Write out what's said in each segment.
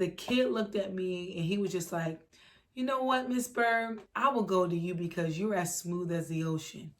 The kid looked at me and he was just like, you know what, Miss Bird, I will go to you because you're as smooth as the ocean.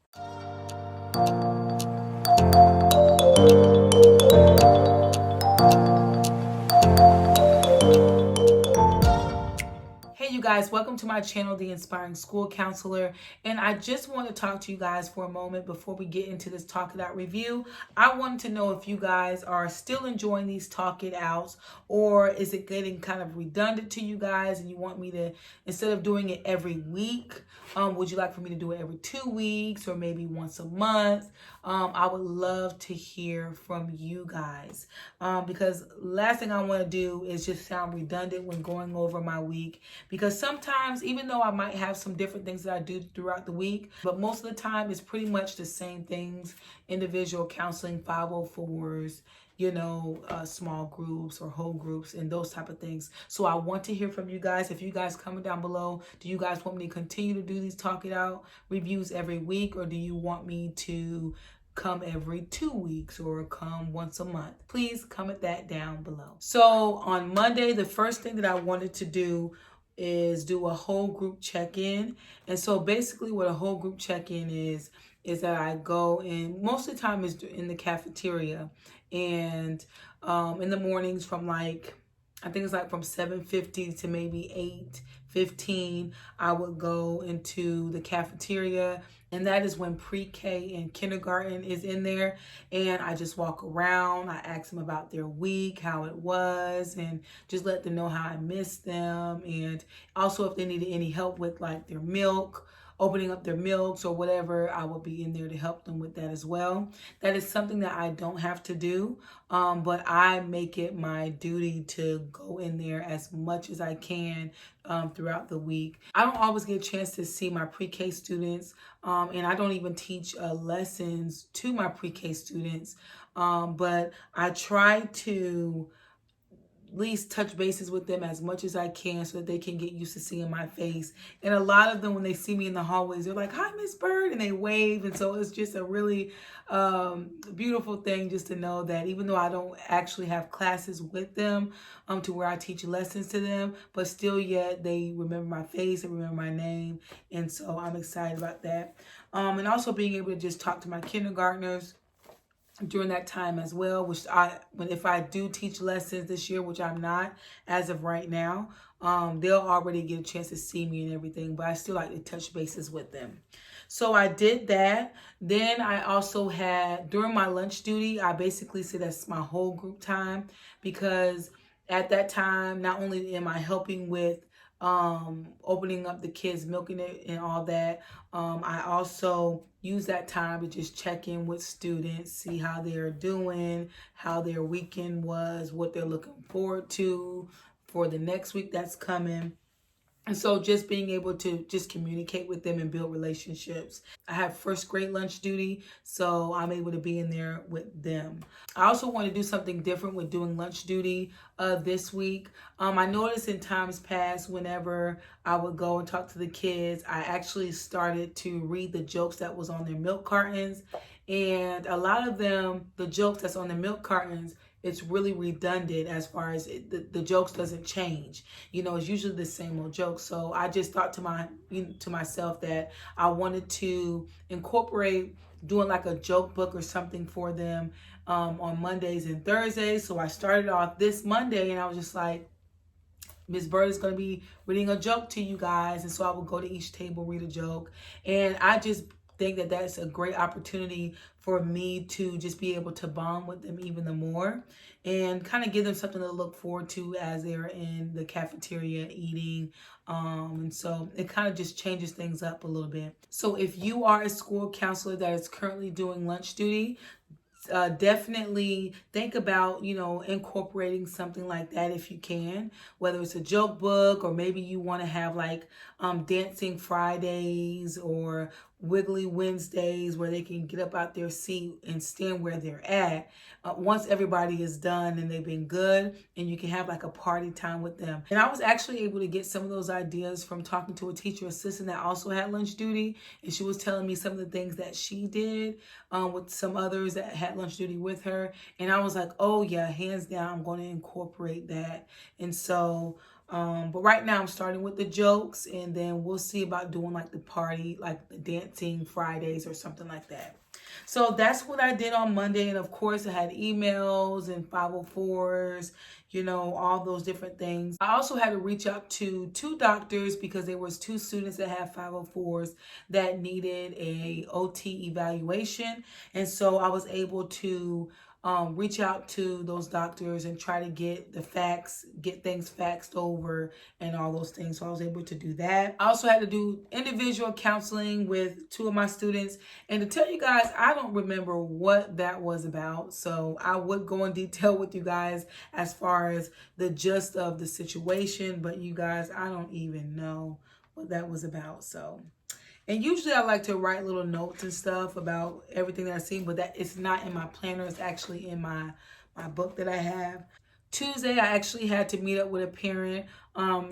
Hey you guys, welcome to my channel, The Inspiring School Counselor, and I just want to talk to you guys for a moment before we get into this Talk It Out review. I wanted to know if you guys are still enjoying these Talk It Outs, or is it getting kind of redundant to you guys and you want me to, instead of doing it every week, would you like for me to do it every 2 weeks or maybe once a month? I would love to hear from you guys because last thing I want to do is just sound redundant when going over my week. Because sometimes, even though I might have some different things that I do throughout the week, but most of the time it's pretty much the same things: individual counseling, 504s, small groups or whole groups and those type of things. So I want to hear from you guys. If you guys comment down below, do you guys want me to continue to do these Talk It Out reviews every week, or do you want me to come every 2 weeks or come once a month? Please comment that down below. So on Monday, the first thing that I wanted to do is do a whole group check-in. And so basically what a whole group check-in is that I go in, most of the time is in the cafeteria, and in the mornings from I think it's from 7:50 to maybe 8:15, I would go into the cafeteria, and that is when pre-K and kindergarten is in there. And I just walk around, I ask them about their week, how it was, and just let them know how I missed them. And also if they needed any help with their milk, opening up their milks or whatever, I will be in there to help them with that as well. That is something that I don't have to do, but I make it my duty to go in there as much as I can throughout the week. I don't always get a chance to see my pre-K students, and I don't even teach lessons to my pre-K students, but I try to at least touch bases with them as much as I can so that they can get used to seeing my face. And a lot of them, when they see me in the hallways, they're like, "Hi, Miss Bird," and they wave. And so it's just a really beautiful thing just to know that even though I don't actually have classes with them to where I teach lessons to them, but still yet they remember my face, they remember my name. And so I'm excited about that. And also being able to just talk to my kindergartners during that time as well, which if I do teach lessons this year, which I'm not as of right now, they'll already get a chance to see me and everything, but I still like to touch bases with them. So I did that. Then I also had, during my lunch duty, I basically say that's my whole group time, because at that time, not only am I helping with opening up the kids' milking it and all that, I also use that time to just check in with students, see how they're doing, how their weekend was, what they're looking forward to for the next week that's coming. And so just being able to just communicate with them and build relationships. I have first grade lunch duty, so I'm able to be in there with them. I also want to do something different with doing lunch duty this week. I noticed in times past, whenever I would go and talk to the kids, I actually started to read the jokes that was on their milk cartons. And a lot of them, the jokes that's on the milk cartons, it's really redundant as far as the jokes doesn't change. It's usually the same old jokes. So I just thought to myself that I wanted to incorporate doing like a joke book or something for them on Mondays and Thursdays. So I started off this Monday and I was just like, Miss Bird is going to be reading a joke to you guys. And so I would go to each table, read a joke. And I just think that that's a great opportunity for me to just be able to bond with them even the more and kind of give them something to look forward to as they're in the cafeteria eating. And so it kind of just changes things up a little bit. So if you are a school counselor that is currently doing lunch duty, definitely think about, incorporating something like that if you can, whether it's a joke book or maybe you want to have dancing Fridays or Wiggly Wednesdays where they can get up out their seat and stand where they're at. Once everybody is done and they've been good, and you can have like a party time with them. And I was actually able to get some of those ideas from talking to a teacher assistant that also had lunch duty, and she was telling me some of the things that she did with some others that had lunch duty with her. And I was like, oh yeah, hands down, I'm going to incorporate that. And so but right now I'm starting with the jokes, and then we'll see about doing like the party, like the dancing Fridays or something like that. So that's what I did on Monday. And of course I had emails and 504s, all those different things. I also had to reach out to 2 doctors because there was 2 students that had 504s that needed a OT evaluation. And so I was able to reach out to those doctors and try to get things faxed over and all those things. So I was able to do that. I also had to do individual counseling with 2 of my students. And to tell you guys, I don't remember what that was about. So I would go in detail with you guys as far as the gist of the situation. But you guys, I don't even know what that was about. And usually I like to write little notes and stuff about everything that I see, but that it's not in my planner. It's actually in my book that I have. Tuesday, I actually had to meet up with a parent.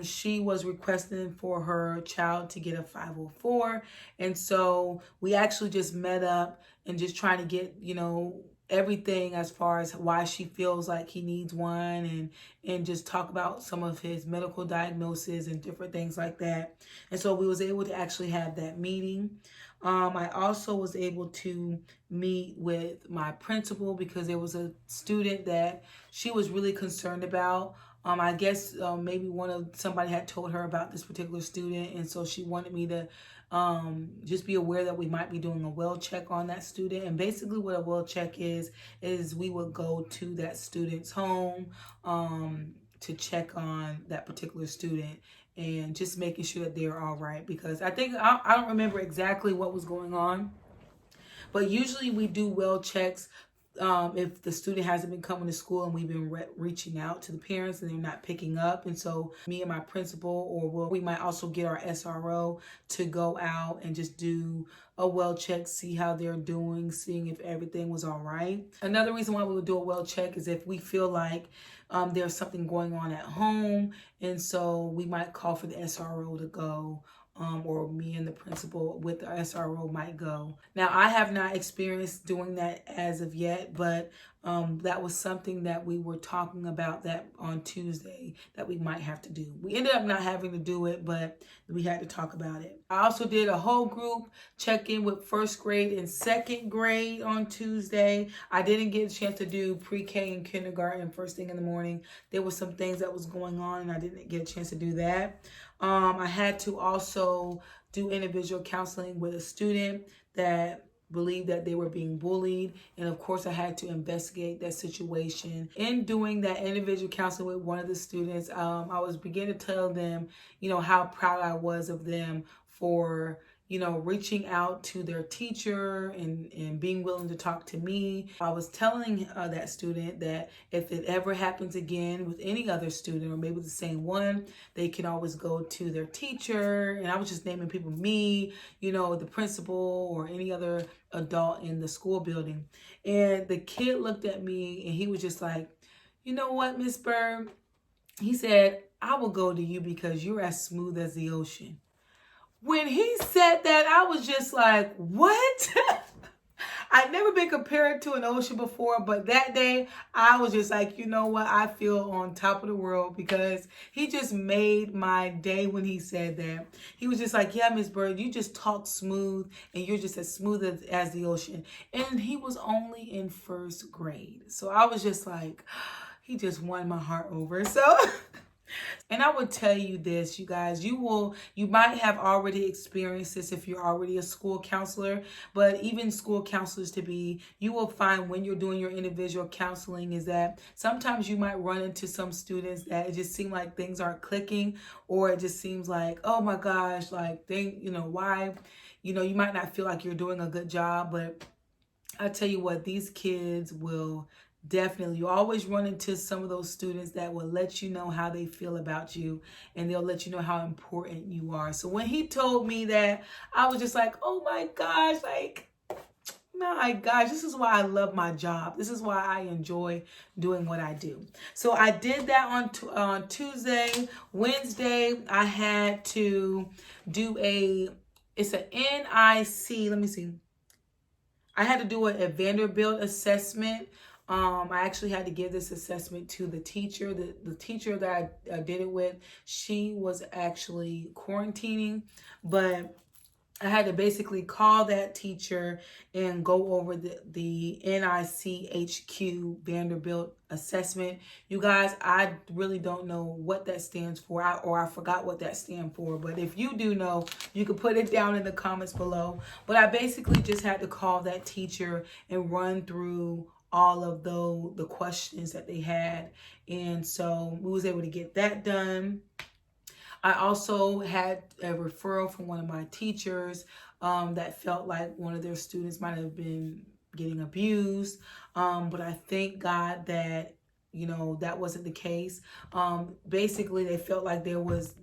She was requesting for her child to get a 504. And so we actually just met up and just trying to get, everything as far as why she feels like he needs one, and just talk about some of his medical diagnoses and different things like that. And so we was able to actually have that meeting. I also was able to meet with my principal because there was a student that she was really concerned about. I guess maybe somebody had told her about this particular student, and so she wanted me to just be aware that we might be doing a well check on that student. And basically what a well check is we would go to that student's home to check on that particular student and just making sure that they're all right, because I don't remember exactly what was going on, but usually we do well checks if the student hasn't been coming to school and we've been reaching out to the parents and they're not picking up. And so me and my principal, or we might also get our SRO to go out and just do a well check, see how they're doing, seeing if everything was all right. Another reason why we would do a well check is if we feel like there's something going on at home, and so we might call for the SRO to go. Or me and the principal with the SRO might go. Now, I have not experienced doing that as of yet, but that was something that we were talking about that on Tuesday that we might have to do. We ended up not having to do it, but we had to talk about it. I also did a whole group check-in with 1st grade and 2nd grade on Tuesday. I didn't get a chance to do pre-K and kindergarten first thing in the morning. There were some things that was going on and I didn't get a chance to do that. I had to also do individual counseling with a student that believed that they were being bullied. And of course, I had to investigate that situation. In doing that individual counseling with one of the students, I was beginning to tell them, how proud I was of them for reaching out to their teacher and being willing to talk to me. I was telling that student that if it ever happens again with any other student, or maybe the same one, they can always go to their teacher. And I was just naming people, me, the principal, or any other adult in the school building. And the kid looked at me and he was just like, you know what, Miss Bird? He said, I will go to you because you're as smooth as the ocean. When he said that, I was just like, what? I'd never been compared to an ocean before, but that day I was just like, you know what? I feel on top of the world, because he just made my day when he said that. He was just like, yeah, Miss Bird, you just talk smooth and you're just as smooth as the ocean. And he was only in 1st grade. So I was just like, he just won my heart over. So... And I would tell you this, you guys, you might have already experienced this if you're already a school counselor, but even school counselors to be, you will find when you're doing your individual counseling is that sometimes you might run into some students that it just seems like things aren't clicking, or it just seems like, oh my gosh, like why, you might not feel like you're doing a good job, but I tell you what, these kids will Definitely. You always run into some of those students that will let you know how they feel about you, and they'll let you know how important you are. So when he told me that, I was just like, oh my gosh, like, my gosh, this is why I love my job. This is why I enjoy doing what I do. So I did that on Tuesday. Wednesday, I had to do it's an NIC, let me see. I had to do a Vanderbilt assessment. I actually had to give this assessment to the teacher. The teacher that I did it with, she was actually quarantining, but I had to basically call that teacher and go over the NICHQ Vanderbilt assessment. You guys, I really don't know what that stands for, or I forgot what that stands for. But if you do know, you can put it down in the comments below. But I basically just had to call that teacher and run through all of the questions that they had. And so we was able to get that done. I also had a referral from one of my teachers that felt like one of their students might have been getting abused. But I thank God that, you know, that wasn't the case. Basically, they felt like there was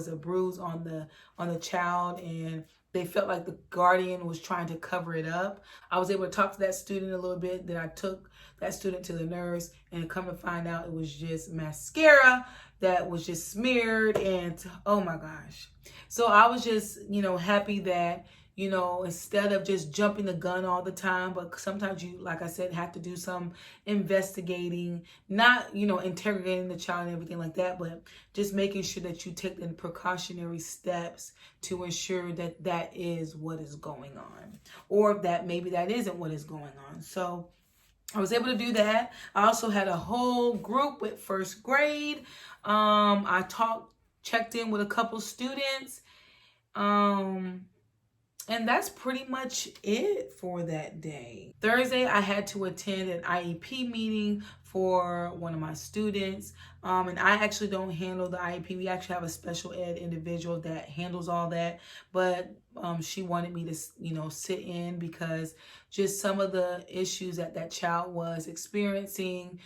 a bruise on the child, and they felt like the guardian was trying to cover it up. I was able to talk to that student a little bit. Then I took that student to the nurse, and come to find out it was just mascara that was just smeared, and oh my gosh. So I was just, you know, happy that, you know, instead of just jumping the gun all the time, but sometimes you, like I said, have to do some investigating, not, you know, interrogating the child and everything like that, but just making sure that you take the precautionary steps to ensure that that is what is going on, or that maybe that isn't what is going on. So I was able to do that. I also had a whole group with first grade. I checked in with a couple students. And that's pretty much it for that day. Thursday, I had to attend an IEP meeting for one of my students. And I actually don't handle the IEP. We actually have a special ed individual that handles all that. But she wanted me to, you know, sit in because just some of the issues that child was experiencing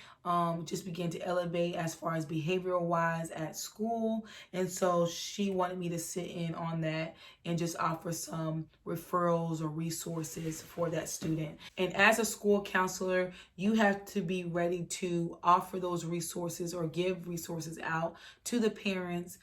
just began to elevate as far as behavioral wise at school. And so she wanted me to sit in on that and just offer some referrals or resources for that student. And as a school counselor, you have to be ready to offer those resources or give resources out to the parents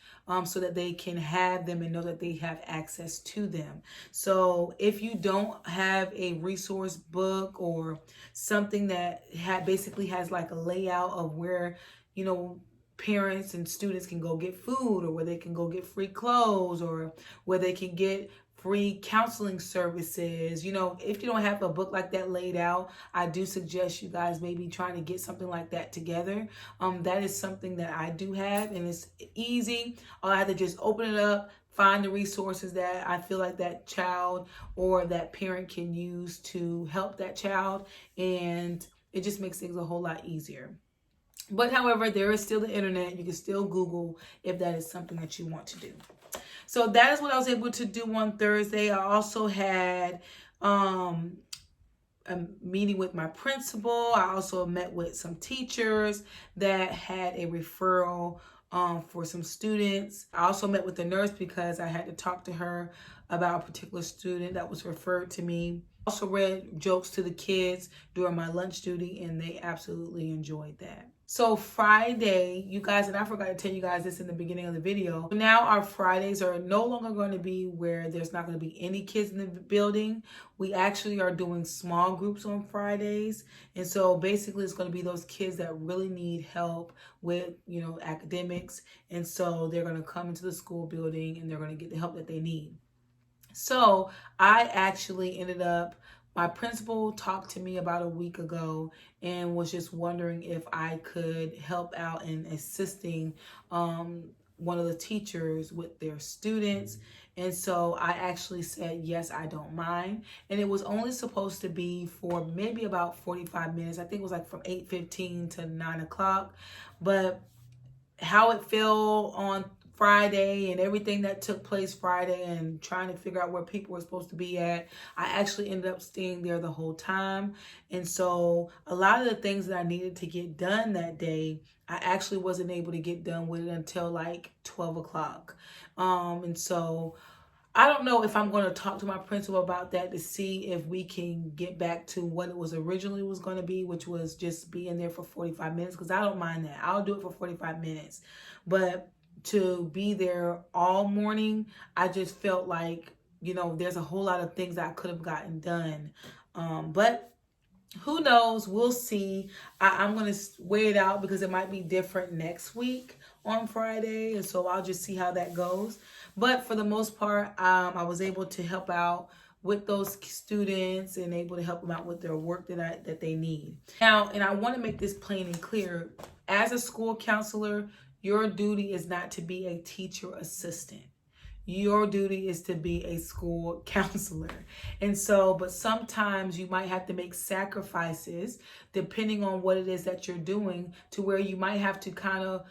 so that they can have them and know that they have access to them. So if you don't have a resource book or something that basically has like a layout of where, you know, parents and students can go get food, or where they can go get free clothes, or where they can get free counseling services. You know, if you don't have a book like that laid out, I do suggest you guys maybe trying to get something like that together. That is something that I do have, and it's easy. All I have to just open it up, find the resources that I feel like that child or that parent can use to help that child, and it just makes things a whole lot easier. But however, there is still the internet. You can still Google if that is something that you want to do. So that is what I was able to do on Thursday. I also had a meeting with my principal. I also met with some teachers that had a referral for some students. I also met with the nurse because I had to talk to her about a particular student that was referred to me. I also read jokes to the kids during my lunch duty, and they absolutely enjoyed that. So Friday, you guys, and I forgot to tell you guys this in the beginning of the video, now our Fridays are no longer going to be where there's not going to be any kids in the building. We actually are doing small groups on Fridays. And so basically it's going to be those kids that really need help with, you know, academics. And so they're going to come into the school building and they're going to get the help that they need. So I actually ended up, my principal talked to me about a week ago and was just wondering if I could help out in assisting one of the teachers with their students. And so I actually said, yes, I don't mind. And it was only supposed to be for maybe about 45 minutes. I think it was like from 8:15 to 9 o'clock. But how it fell on Friday and everything that took place Friday and trying to figure out where people were supposed to be at, I actually ended up staying there the whole time. And so a lot of the things that I needed to get done that day, I actually wasn't able to get done with it until like 12 o'clock. And so I don't know if I'm going to talk to my principal about that to see if we can get back to what it was originally was going to be, which was just being there for 45 minutes, because I don't mind that. I'll do it for 45 minutes. But to be there all morning, I just felt like, there's a whole lot of things that I could have gotten done. But who knows? We'll see. I'm going to weigh it out because it might be different next week on Friday. And so I'll just see how that goes. But for the most part, I was able to help out with those students and able to help them out with their work that they need. Now, and I want to make this plain and clear. As a school counselor, your duty is not to be a teacher assistant. Your duty is to be a school counselor. And so, but sometimes you might have to make sacrifices depending on what it is that you're doing, to where you might have to kind of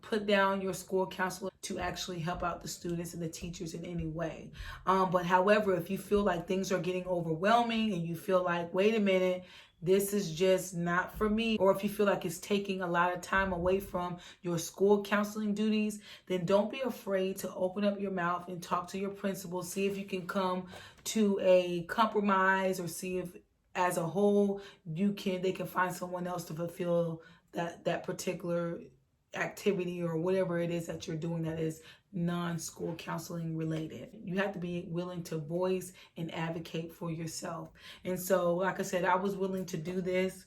put down your school counselor to actually help out the students and the teachers in any way. But however, if you feel like things are getting overwhelming and you feel like, wait a minute, this is just not for me, or if you feel like it's taking a lot of time away from your school counseling duties, then don't be afraid to open up your mouth and talk to your principal. See if you can come to a compromise, or see if as a whole they can find someone else to fulfill that particular activity or whatever it is that you're doing that is non-school counseling related. You have to be willing to voice and advocate for yourself. And so, like I said, I was willing to do this,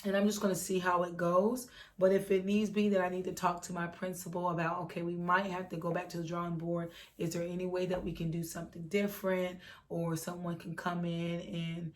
and I'm just going to see how it goes. But if it needs be that I need to talk to my principal about, okay, we might have to go back to the drawing board. Is there any way that we can do something different, or someone can come in and,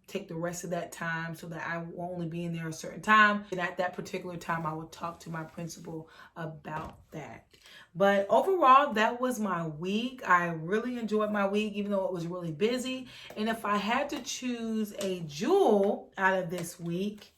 take the rest of that time so that I will only be in there a certain time. And at that particular time, I will talk to my principal about that. But overall, that was my week. I really enjoyed my week, even though it was really busy. And if I had to choose a jewel out of this week,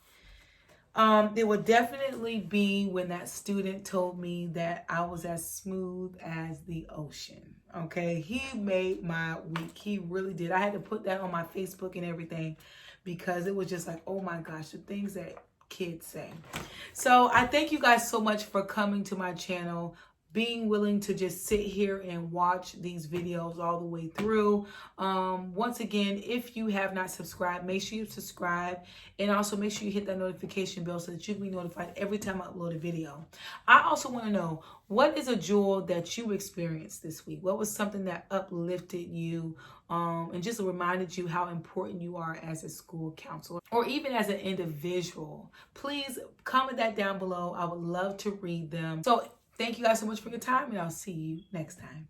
it would definitely be when that student told me that I was as smooth as the ocean. Okay, he made my week. He really did. I had to put that on my Facebook and everything because it was just like, oh my gosh, the things that kids say. So I thank you guys so much for coming to my channel, being willing to just sit here and watch these videos all the way through. Once again, if you have not subscribed, make sure you subscribe, and also make sure you hit that notification bell so that you can be notified every time I upload a video. I also want to know, what is a jewel that you experienced this week? What was something that uplifted you and just reminded you how important you are as a school counselor, or even as an individual? Please comment that down below. I would love to read them. So thank you guys so much for your time, and I'll see you next time.